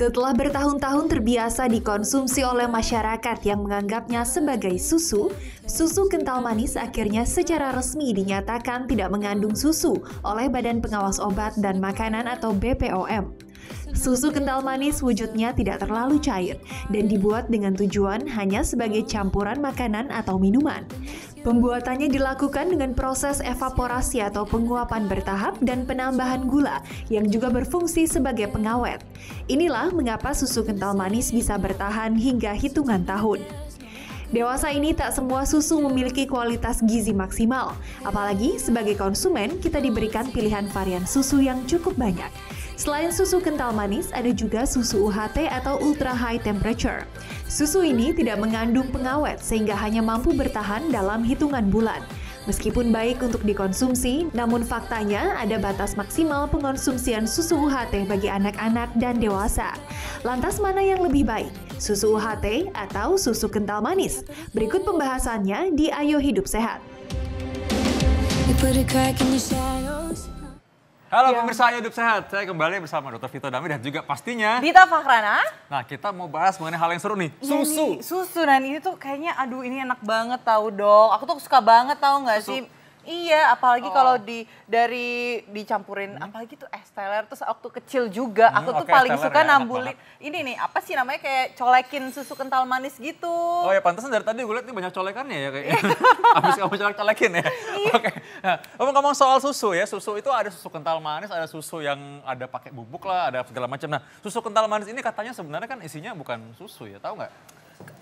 Setelah bertahun-tahun terbiasa dikonsumsi oleh masyarakat yang menganggapnya sebagai susu, susu kental manis akhirnya secara resmi dinyatakan tidak mengandung susu oleh Badan Pengawas Obat dan Makanan atau BPOM. Susu kental manis wujudnya tidak terlalu cair dan dibuat dengan tujuan hanya sebagai campuran makanan atau minuman. Pembuatannya dilakukan dengan proses evaporasi atau penguapan bertahap dan penambahan gula yang juga berfungsi sebagai pengawet. Inilah mengapa susu kental manis bisa bertahan hingga hitungan tahun. Dewasa ini tak semua susu memiliki kualitas gizi maksimal, apalagi sebagai konsumen kita diberikan pilihan varian susu yang cukup banyak. Selain susu kental manis, ada juga susu UHT atau ultra high temperature. Susu ini tidak mengandung pengawet sehingga hanya mampu bertahan dalam hitungan bulan. Meskipun baik untuk dikonsumsi, namun faktanya ada batas maksimal pengonsumsian susu UHT bagi anak-anak dan dewasa. Lantas mana yang lebih baik? Susu UHT atau susu kental manis? Berikut pembahasannya di Ayo Hidup Sehat. Halo pemirsa Ayo Hidup Sehat, saya kembali bersama Dr. Vito Dami dan juga pastinya Dita Fahrana. Nah, kita mau bahas mengenai hal yang seru nih, Ya, susu. nih, susu, dan ini tuh kayaknya aduh ini enak banget tahu dok. Aku tuh suka banget tahu nggak sih? Iya, apalagi kalau dicampurin, apalagi tuh es teler, terus waktu kecil juga, aku tuh paling suka ya, nambulin. Ini nih, apa sih namanya kayak colekin susu kental manis gitu. Oh ya, pantesan dari tadi gue lihat nih banyak colekannya ya kayaknya. Habis kamu colekin ya. Oke. Nah, ngomong-ngomong soal susu ya, susu itu ada susu kental manis, ada susu yang ada pakai bubuk lah, ada segala macam. Nah, susu kental manis ini katanya sebenarnya kan isinya bukan susu ya, tahu nggak?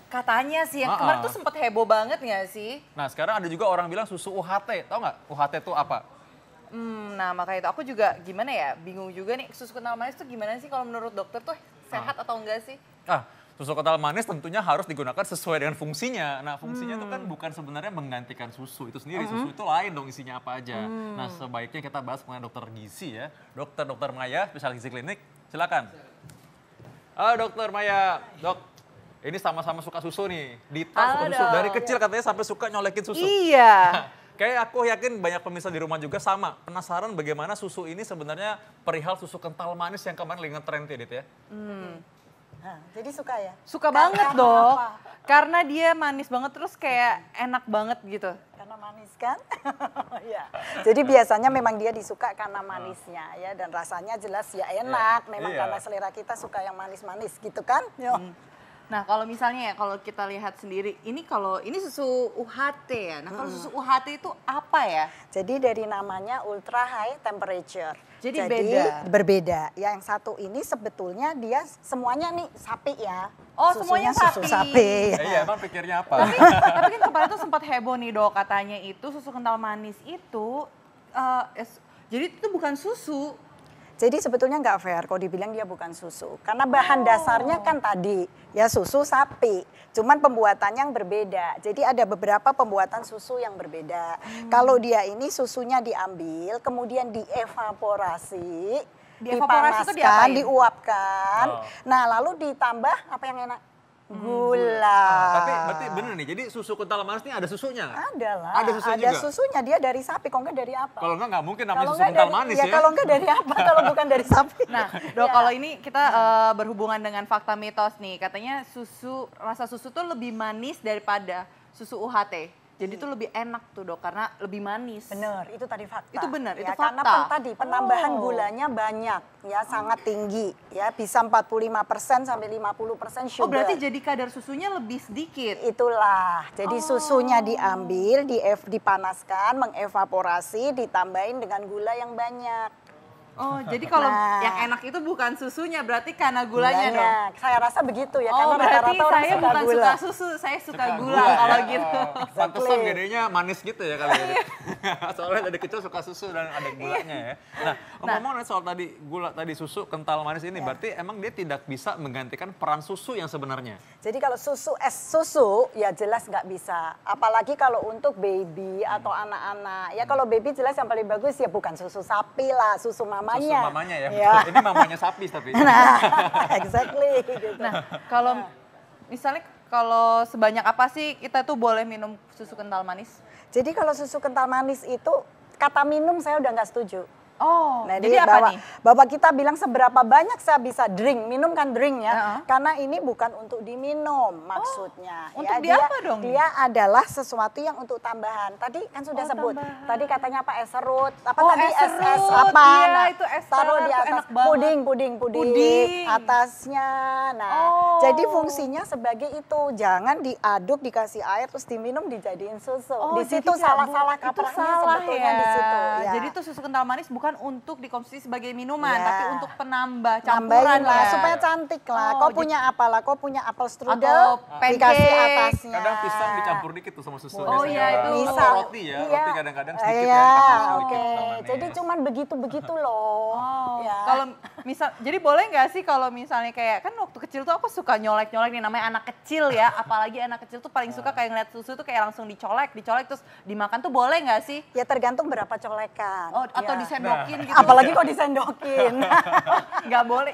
Katanya sih, yang kemarin tuh sempat heboh banget nggak sih? Nah, sekarang ada juga orang bilang susu UHT, tahu nggak? UHT itu apa? Nah makanya itu aku juga gimana ya, bingung juga nih susu kental manis tuh gimana sih kalau menurut dokter tuh sehat atau enggak sih? Susu kental manis tentunya harus digunakan sesuai dengan fungsinya. Nah fungsinya itu kan bukan sebenarnya menggantikan susu itu sendiri. Susu itu lain dong isinya apa aja. Nah sebaiknya kita bahas mengenai dokter gizi ya. Dr. Maya, spesialis gizi klinik, silakan. Halo Dokter Maya, dok. Ini sama-sama suka susu nih. Dita suka susu. Dari kecil katanya sampai suka nyolekin susu. Iya. Kayak aku yakin banyak pemirsa di rumah juga sama. Penasaran bagaimana susu ini sebenarnya perihal susu kental manis yang kemarin lagi nge-trend ya, Dit ya? Nah, jadi suka ya? Suka banget dok. Karena dia manis banget terus kayak enak banget gitu. Karena manis kan? Ya. Jadi biasanya memang dia disuka karena manisnya ya. Dan rasanya jelas ya enak. Memang karena selera kita suka yang manis-manis gitu kan? Nah kalau misalnya ya kalau kita lihat sendiri, ini susu UHT ya. Nah kalau susu UHT itu apa ya? Jadi dari namanya ultra high temperature. Jadi beda? Berbeda. Yang satu ini sebetulnya dia semuanya nih sapi ya. Oh susunya semuanya susu sapi. Iya emang pikirnya apa? Tapi kan kemarin tuh sempat heboh nih dok, katanya itu susu kental manis itu, jadi itu bukan susu. Jadi sebetulnya nggak fair kalau dibilang dia bukan susu. Karena bahan dasarnya kan tadi ya susu sapi. Cuman pembuatannya yang berbeda. Jadi ada beberapa pembuatan susu yang berbeda. Kalau dia ini susunya diambil, kemudian dievaporasi, dipanaskan, diuapkan. Nah lalu ditambah apa yang enak? Gula. Tapi berarti bener nih, jadi susu kental manis ini ada susunya? Ada lah. Ada susunya juga? Ada susunya, dia dari sapi. Kalau enggak dari apa? Kalau enggak nggak mungkin namanya susu kental manis ya. Kalau enggak dari apa kalau bukan dari sapi? Nah dok kalau ini kita berhubungan dengan fakta mitos nih. Katanya rasa susu tuh lebih manis daripada susu UHT. Jadi itu lebih enak tuh dok, karena lebih manis. Bener, itu tadi fakta. Itu benar, ya, itu fakta. Karena tadi penambahan gulanya banyak, ya sangat tinggi. Ya bisa 45% sampai 50% sugar. Oh berarti jadi kadar susunya lebih sedikit? Itulah, jadi susunya diambil, dipanaskan, mengevaporasi, ditambahin dengan gula yang banyak. Oh, jadi kalau yang enak itu bukan susunya, berarti karena gulanya dong? Saya rasa begitu ya, karena rata-rata orang saya bukan gula. suka susu, saya suka gula kalau gitu. Pantesan gedenya manis gitu ya kali ya. Soalnya dari kecil suka susu dan ada gulanya ya. Nah, ngomong-ngomong soal tadi susu kental manis ini, berarti emang dia tidak bisa menggantikan peran susu yang sebenarnya? Jadi kalau es susu ya jelas nggak bisa. Apalagi kalau untuk baby atau anak-anak. Ya kalau baby jelas yang paling bagus ya bukan susu sapi lah, susu mamanya. Susu mamanya ya. Ini mamanya sapi tapi. Nah, exactly. Gitu. Nah, misalnya kalau sebanyak apa sih kita tuh boleh minum susu kental manis? Jadi kalau susu kental manis itu kata minum saya udah nggak setuju. Oh, Jadi jadi apa nih? bahwa kita bilang seberapa banyak saya bisa minum kan drink ya, karena ini bukan untuk diminum maksudnya. Untuk di apa dong? Dia adalah sesuatu yang untuk tambahan. Tadi kan sudah sebut, tambahan. tadi katanya apa es serut, apa Oh, tadi es es serut, apa? iya, Nah, itu es taruh teler di tuh atas enak banget. puding Puding. atasnya. Nah, jadi fungsinya sebagai itu, jangan diaduk dikasih air terus diminum dijadiin susu. Oh, Di situ jadi salah-salah itu kaprahnya salah sebetulnya ya. di situ. Ya. Jadi itu susu kental manis bukan untuk dikonsumsi sebagai minuman, Ya. tapi untuk penambah Nambahin campuran lah ya. supaya cantik lah. Oh, Kau punya apalah? Kau punya apel strudel, Atau dikasih pancake. atasnya. Kadang pisang dicampur dikit tuh sama susu. Oh, biasanya. iya, itu. Atau Misal, roti ya, iya. roti kadang-kadang sedikit Iya, ya. dikasih susu oke. dikit, kental manis. Jadi cuman begitu-begitu loh. Oh, Ya. kalau misal, jadi boleh nggak sih kalau misalnya kayak kan waktu kecil tuh aku suka nyolek-nyolek nih, namanya anak kecil ya, apalagi anak kecil tuh paling suka kayak ngeliat susu tuh kayak langsung dicolek terus dimakan tuh boleh nggak sih? Ya tergantung berapa colekan. Oh, atau Ya. disendokin gitu? Apalagi kok disendokin. Nggak boleh,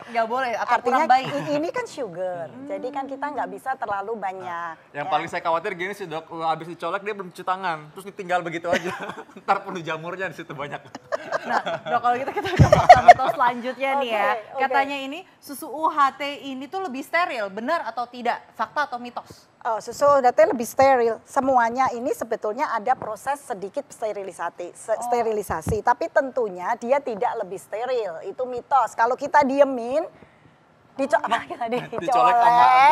atau Artinya kurang baik. ini kan sugar, jadi kan kita nggak bisa terlalu banyak. Yang ya. paling saya khawatir gini sih dok, habis dicolek dia belum cuci tangan, terus ditinggal begitu aja. Ntar penuh jamurnya di situ banyak. Nah, dok kalau gitu kita ke fakta mitos selanjutnya nih ya. Oke, oke. Katanya ini susu UHT ini tuh lebih steril, benar atau tidak? Fakta atau mitos? Oh, susu UHT lebih steril. Semuanya ini sebetulnya ada proses sedikit sterilisasi, tapi tentunya dia tidak lebih steril. Itu mitos. Kalau kita diemin, Dicolek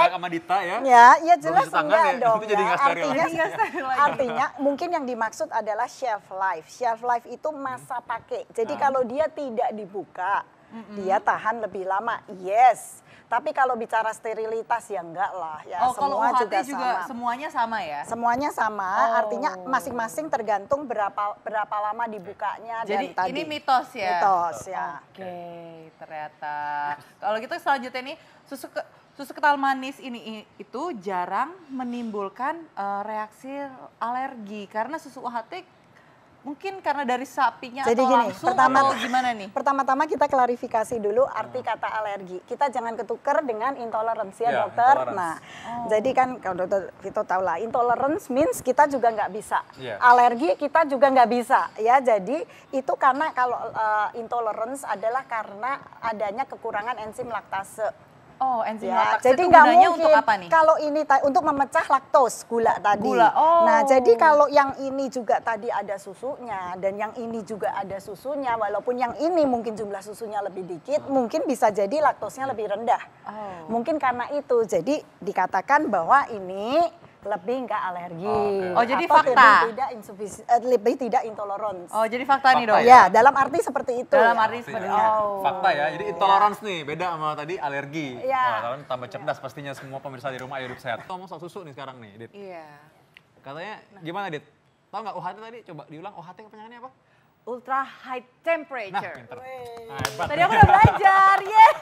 sama Dita ya. Ya jelas cuci tangan enggak ya, dong. itu jadi nggak steril Artinya, lagi. Nggak steril lagi. artinya mungkin yang dimaksud adalah shelf life. Shelf life itu masa pakai. Jadi kalau dia tidak dibuka, dia tahan lebih lama. Yes. Tapi kalau bicara sterilitas ya enggak lah. Ya Oh, kalau semua UHT juga juga sama. semuanya sama ya? Semuanya sama, Oh. artinya masing-masing tergantung berapa lama dibukanya Jadi dan tadi. ini mitos ya? Mitos ya. Oke, ternyata. Kalau gitu selanjutnya nih, susu kental manis ini itu jarang menimbulkan reaksi alergi karena susu UHT mungkin karena dari sapinya Jadi atau gini, langsung atau gimana nih? Pertama-tama kita klarifikasi dulu arti kata alergi. Kita jangan ketukar dengan intolerance ya, Ya, dokter. intolerance. Nah, jadi kan kalau dokter Vito tahu lah, intolerance means kita juga nggak bisa. Iya. Alergi kita juga nggak bisa ya. Jadi itu karena kalau intolerance adalah karena adanya kekurangan enzim laktase. Oh, enzim Ya, laktase jadi itu nggak gunanya mungkin untuk apa nih? kalau ini untuk memecah laktos gula tadi. Gula, oh. Nah, jadi kalau yang ini juga tadi ada susunya dan yang ini juga ada susunya, walaupun yang ini mungkin jumlah susunya lebih dikit, mungkin bisa jadi laktosnya lebih rendah. Oh. Mungkin karena itu, jadi dikatakan bahwa ini lebih nggak alergi. Oh, jadi atau fakta. lebih tidak intolerance. Oh, jadi fakta nih dok? Fakta Ya, dalam arti seperti itu. Dalam ya. arti seperti Ya. oh. Fakta ya, jadi intolerance nih beda sama tadi alergi. Iya. Wah, kalian tambah cerdas pastinya semua pemirsa di rumah, ayo hidup sehat. Ngomong soal susu nih sekarang nih, Dit. Iya. Katanya gimana, Dit? Tahu nggak UHT tadi? Coba diulang UHT kepanjangannya apa? Ultra high Nah, temperature. pinter. Nah, hebat. Tadi aku udah belajar, yeay.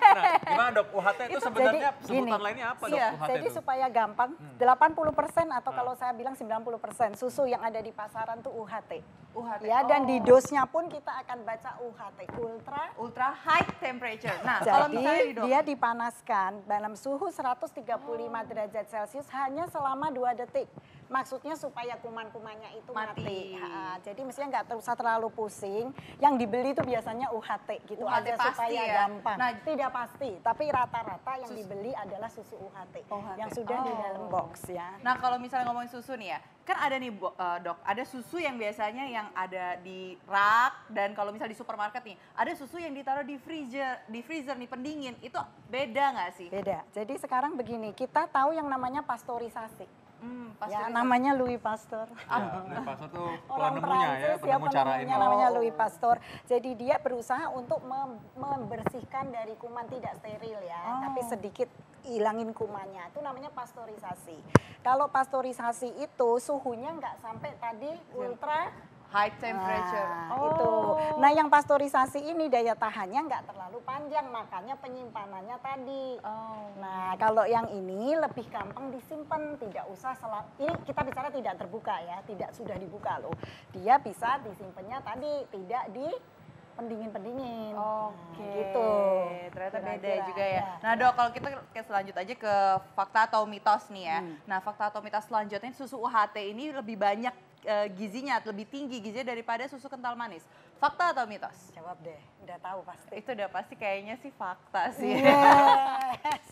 Nah, gimana dok? UHT itu sebenarnya Jadi, sebutan gini. lainnya apa dok? Iya, UHT Jadi itu? supaya gampang, 80% atau kalau saya bilang 90% susu yang ada di pasaran tuh UHT. UHT. Ya, dan di dosnya pun kita akan baca UHT, Ultra high temperature. Nah, kalau Jadi misalnya di dok, dia dipanaskan dalam suhu 135 derajat Celcius hanya selama 2 detik. Maksudnya supaya kuman-kumannya itu Mati. mati. Jadi mestinya nggak usah terlalu pusing. Yang dibeli itu biasanya UHT gitu UHT aja pasti supaya ya? gampang. Nah, tidak pasti, tapi rata-rata yang dibeli adalah susu UHT, yang sudah di dalam box ya. Nah, kalau misalnya ngomongin susu nih ya, kan ada nih dok, ada susu yang biasanya yang ada di rak dan kalau misalnya di supermarket nih, ada susu yang ditaruh di freezer nih pendingin, itu beda nggak sih? Beda. Jadi sekarang begini, kita tahu yang namanya pasteurisasi. Pasti Ya, namanya Louis Pasteur. Ya, Louis Pasteur tuh Orang penemunya ya, Prancis ya, penemu cara ini. penemunya namanya Louis Pasteur. Jadi dia berusaha untuk membersihkan dari kuman tidak steril ya, tapi sedikit hilangin kumannya. Itu namanya pasteurisasi. Kalau pasteurisasi itu suhunya nggak sampai tadi ultra high temperature. Nah, itu. Nah, yang pasteurisasi ini daya tahannya nggak terlalu panjang, makanya penyimpanannya tadi. Nah, kalau yang ini lebih gampang disimpan, tidak usah ini kita bicara tidak terbuka ya, tidak sudah dibuka loh. Dia bisa disimpannya tadi tidak di pendingin-pendingin. Oke, Gitu. ternyata beda Kira-kira, juga ya. ya. Nah dok, kalau kita selanjut aja ke fakta atau mitos nih ya. Nah fakta atau mitos selanjutnya susu UHT ini lebih banyak gizinya, lebih tinggi gizinya daripada susu kental manis. Fakta atau mitos? Jawab deh, udah tahu pasti. Itu udah pasti kayaknya sih fakta sih. Yes.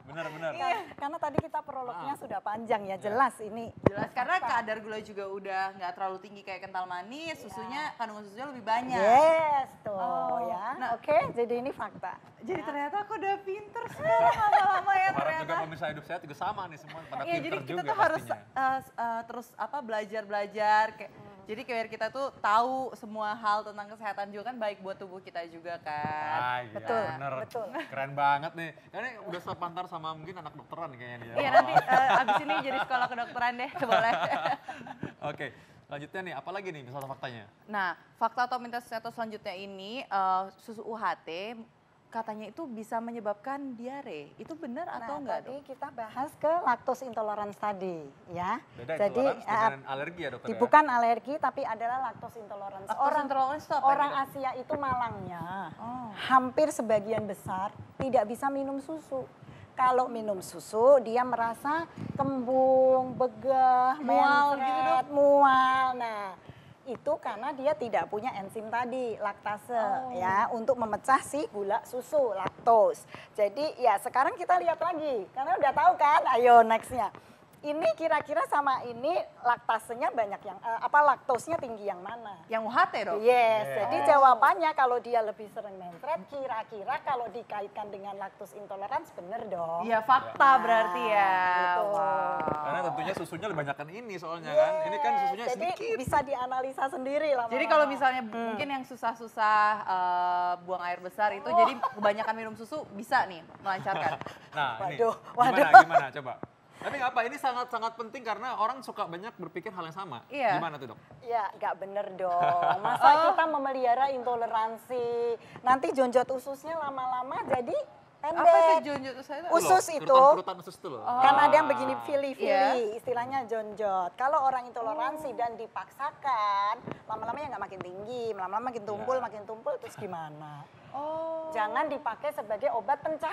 Benar-benar. Karena tadi kita prolognya sudah panjang ya, jelas ini. Jelas, karena kadar gula juga udah nggak terlalu tinggi kayak kental manis, susunya, kandungan susunya lebih banyak. Yes, tuh Oh, ya. nah- Oke, jadi ini fakta. Jadi ternyata aku udah pinter sekarang lama-lama ya Harap ternyata. juga pemirsa hidup saya juga sama nih semua pada Iya, pinter jadi kita juga tuh harus pastinya. terus belajar kayak jadi kayak kita tuh tahu semua hal tentang kesehatan juga kan baik buat tubuh kita juga kan. Ah, iya, Betul, bener. betul. Keren banget nih. Ini udah sepantar sama mungkin anak dokteran kayaknya dia. Iya nanti abis ini jadi sekolah kedokteran deh boleh. Oke, selanjutnya nih, apa lagi nih misalnya faktanya? Nah fakta atau mitos selanjutnya ini susu UHT katanya itu bisa menyebabkan diare. Itu benar atau enggak tadi dok? kita bahas ke laktos intolerance tadi ya. Beda Jadi intoleransi dengan alergi ya dokter ya? bukan alergi tapi adalah laktos intolerance. Laktos intolerance itu apa orang ini, Dok? Asia itu malangnya Oh. hampir sebagian besar tidak bisa minum susu. Kalau minum susu dia merasa kembung, begah, Mual gitu, mencret, mual. Nah, itu karena dia tidak punya enzim tadi, laktase ya, untuk memecah si gula susu, laktos. Jadi ya sekarang kita lihat lagi, karena udah tahu kan, ayo nextnya. Ini kira-kira sama ini laktasenya banyak yang, laktosnya tinggi yang mana? Yang UHT dok? Yes, jadi jawabannya kalau dia lebih sering mencret, kira-kira kalau dikaitkan dengan laktos intolerance bener dong. Iya fakta berarti ya. gitu. Wah. Karena tentunya susunya lebih banyakan ini soalnya kan. Ini kan susunya Jadi sedikit. bisa dianalisa sendiri lah. Jadi kalau misalnya mungkin yang susah-susah buang air besar itu jadi kebanyakan minum susu bisa nih melancarkan. Nah, ini Waduh. gimana coba? Tapi nggak apa, ini sangat-sangat penting karena orang suka banyak berpikir hal yang sama. Iya. Gimana tuh dok? Ya, nggak bener dong. Masa kita memelihara intoleransi, nanti jonjot ususnya lama-lama jadi Apa itu pendek. jonjot saya? Usus Loh, itu, Kerutan usus itu loh. kan ada yang begini fili-fili, Iya. istilahnya jonjot. Kalau orang intoleransi dan dipaksakan, lama-lama ya nggak makin tinggi, lama-lama makin tumpul, terus gimana? Oh. Jangan dipakai sebagai obat pencair.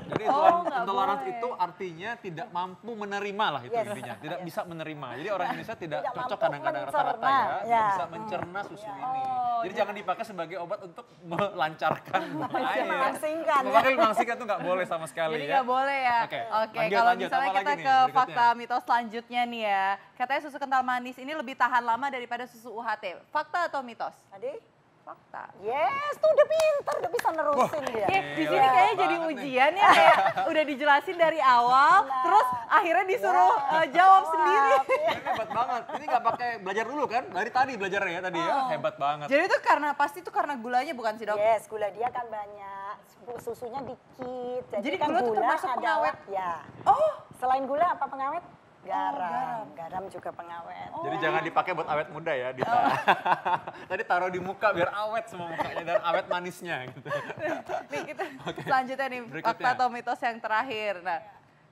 Jadi nggak intoleransi boleh. itu artinya tidak mampu menerima lah itu Yes. intinya. Tidak bisa menerima. Jadi orang Indonesia tidak Tidak cocok mampu kadang-kadang rata-rata mencerna, ya. Tidak ya. bisa mencerna susu ini. Oh, Jadi jangan dipakai sebagai obat untuk melancarkan buang air. Memangsingkan, ya. Makanya memangsingkan itu nggak boleh sama sekali Jadi ya. nggak boleh ya. Oke, Oke, lanjut, kalau lanjut. misalnya Apa kita lagi nih ke berikutnya? fakta mitos selanjutnya nih ya. Katanya susu kental manis ini lebih tahan lama daripada susu UHT. Fakta atau mitos? Tadi? Fakta. Yes, tuh udah pintar, udah bisa nerusin dia. Oke, di sini Gila, kayaknya jadi banget nih. ujian ya kayak udah dijelasin dari awal, terus akhirnya disuruh jawab sendiri. Ini hebat banget. Ini nggak pakai belajar dulu kan? Dari tadi belajarnya ya tadi ya. Hebat banget. Jadi itu karena pasti itu karena gulanya bukan sih dok? Yes, gula dia kan banyak, susunya dikit. Jadi kan gula tuh termasuk adalah- pengawet? Ya. Oh, Selain gula apa pengawet? garam. Garam. Garam juga pengawet. Jadi jangan dipakai buat awet muda ya, Dita. Tadi taruh di muka biar awet semua mukanya dan awet manisnya gitu. Nih kita selanjutnya nih Berikutnya. fakta atau mitos yang terakhir. Nah,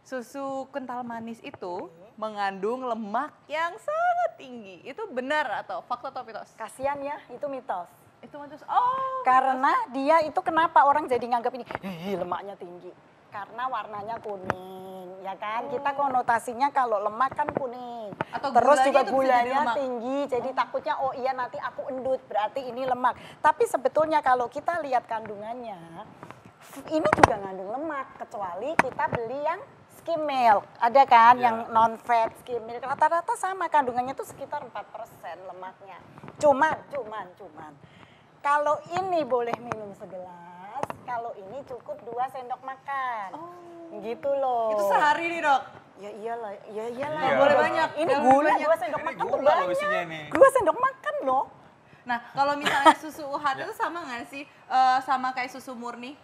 susu kental manis itu mengandung lemak yang sangat tinggi. Itu benar atau fakta atau mitos? Kasian ya, itu mitos. Itu mitos. Oh, Karena dia itu kenapa orang jadi nganggap ini, lemaknya tinggi. Karena warnanya kuning, ya kan? Kita konotasinya kalau lemak kan kuning. Atau Terus gulanya juga itu bisa jadi gulanya lemak. tinggi, jadi takutnya oh iya nanti aku endut, berarti ini lemak. Tapi sebetulnya kalau kita lihat kandungannya, ini juga ngandung lemak, kecuali kita beli yang skim milk. Ada kan Ya. yang non-fat skim milk, rata-rata sama kandungannya itu sekitar 4% lemaknya. Cuman. Kalau ini boleh minum segelas, kalau ini cukup 2 sendok makan. Gitu loh. itu sehari nih dok. Ya iyalah, ya iyalah. Iya. Boleh banyak. Ini Boleh gula banyak. 2 sendok Ini makan tuh gula loh banyak. isinya ini. 2 sendok makan loh. Nah, kalau misalnya susu UHT itu sama nggak sih sama kayak susu murni?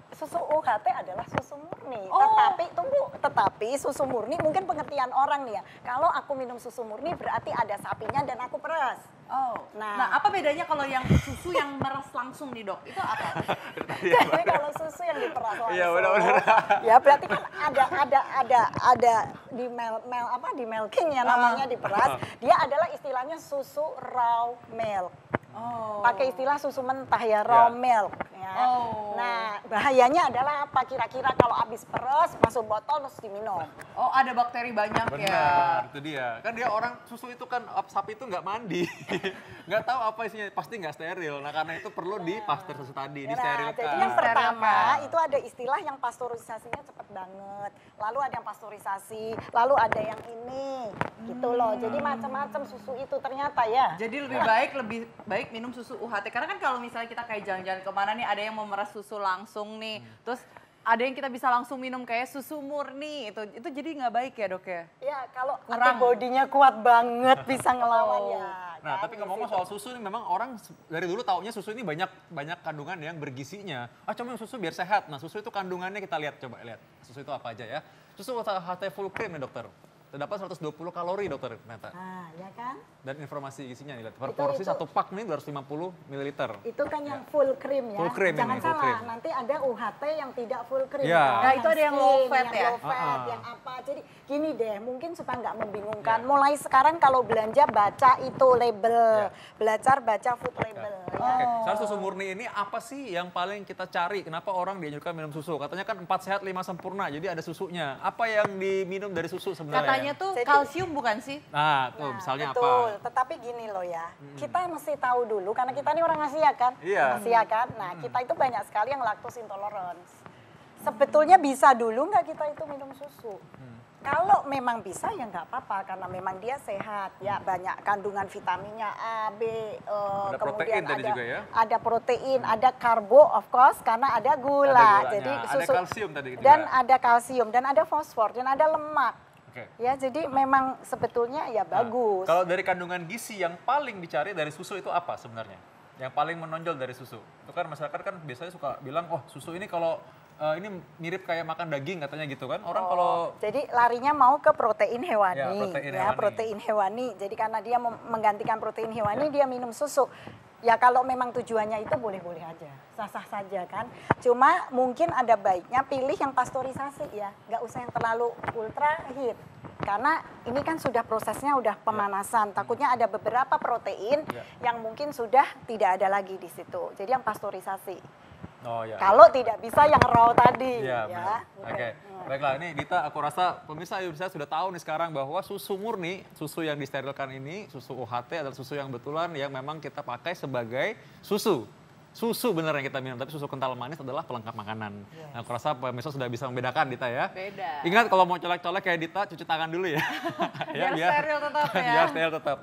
Susu UHT adalah susu murni. Oh. Tetapi susu murni mungkin pengertian orang nih ya. Kalau aku minum susu murni berarti ada sapinya dan aku peras. Oh. Nah. Nah, apa bedanya kalau yang susu yang meres langsung nih dok? Itu apa? Jadi kalau susu yang diperas langsung, Iya, benar-benar. ya berarti kan ada di milking ya namanya diperas. Dia adalah istilahnya susu raw milk. Pakai istilah susu mentah ya, raw milk. Ya. Nah, bahayanya adalah apa? Kira-kira kalau habis peres, masuk botol terus diminum. Oh, ada bakteri banyak ya. Benar, itu dia. Kan dia orang susu itu kan sapi itu nggak mandi, nggak tahu apa isinya, pasti nggak steril. Nah karena itu perlu dipasteurisasi tadi, disterilkan. Jadi yang pertama itu ada istilah yang pasteurisasinya cepet banget. Lalu ada yang pasteurisasi, lalu ada yang ini, gitu loh. Jadi macam-macam susu itu ternyata ya. Jadi lebih baik minum susu UHT. Karena kan kalau misalnya kita kayak jalan-jalan kemana nih, ada yang memeras susu langsung nih, terus ada yang kita bisa langsung minum kayak susu murni, itu jadi nggak baik ya dok ya? Ya kalau antibodinya kuat banget bisa ngelawan ya. Nah kan, tapi ngomong soal susu ini memang orang dari dulu taunya susu ini banyak kandungan yang bergizinya. Coba susu biar sehat. Nah susu itu kandungannya kita lihat, coba lihat. Susu itu apa aja ya? Susu UHT full cream nih dokter. Terdapat 120 kalori dokter ternyata. Nah, ya kan? Dan informasi isinya nih, per porsi satu pak nih 250 ml. Itu kan yang full cream ya. Full cream Jangan ini, full salah, cream. nanti ada UHT yang tidak full cream. Ya. Nah, itu ada yang low fat ya? Low fat, yang apa. Jadi gini deh, mungkin supaya nggak membingungkan. Mulai sekarang kalau belanja baca itu label. Belajar baca food label. Ya. Oke, sekarang susu murni ini apa sih yang paling kita cari? Kenapa orang dianjurkan minum susu? Katanya kan 4 sehat 5 sempurna, jadi ada susunya. Apa yang diminum dari susu sebenarnya? Katanya tuh kalsium bukan sih? Nah, tuh misalnya betul. apa? Tetapi gini loh ya, kita mesti tahu dulu karena kita ini orang Asia kan, Iya. Asia kan. Nah kita itu banyak sekali yang lactose intolerance. Sebetulnya bisa dulu nggak kita itu minum susu? Kalau memang bisa ya nggak apa-apa karena memang dia sehat ya, banyak kandungan vitaminnya A, B, Ada kemudian protein tadi juga ya? ada protein, ada karbo of course karena ada gula. Ada Jadi gulanya, susu ada kalsium tadi juga. dan ada kalsium dan ada fosfor dan ada lemak. Oke. Ya, jadi memang sebetulnya ya bagus. Kalau dari kandungan gizi yang paling dicari dari susu itu apa sebenarnya? Yang paling menonjol dari susu? Itu kan masyarakat kan biasanya suka bilang, oh susu ini kalau ini mirip kayak makan daging katanya gitu kan. Orang kalau Jadi larinya mau ke protein hewani. Ya, protein Ya, hewani. protein hewani. Jadi karena dia menggantikan protein hewani, dia minum susu. Ya kalau memang tujuannya itu boleh-boleh aja, sah-sah saja kan. Cuma mungkin ada baiknya pilih yang pasteurisasi ya, nggak usah yang terlalu ultra heat. Karena ini kan sudah prosesnya udah pemanasan, takutnya ada beberapa protein yang mungkin sudah tidak ada lagi di situ. Jadi yang pasteurisasi. oh ya. Kalau tidak bisa yang raw tadi. Iya, ya. benar. Oke. Baiklah, ini Dita, aku rasa pemirsa saya sudah tahu nih sekarang bahwa susu murni, susu yang disterilkan ini, susu UHT adalah susu yang betulan yang memang kita pakai sebagai susu. Susu benar yang kita minum, tapi susu kental manis adalah pelengkap makanan. Nah, aku rasa pemirsa sudah bisa membedakan Dita ya. Beda. Ingat kalau mau colek-colek kayak Dita, cuci tangan dulu ya. Biar steril tetap ya. Biar steril tetap.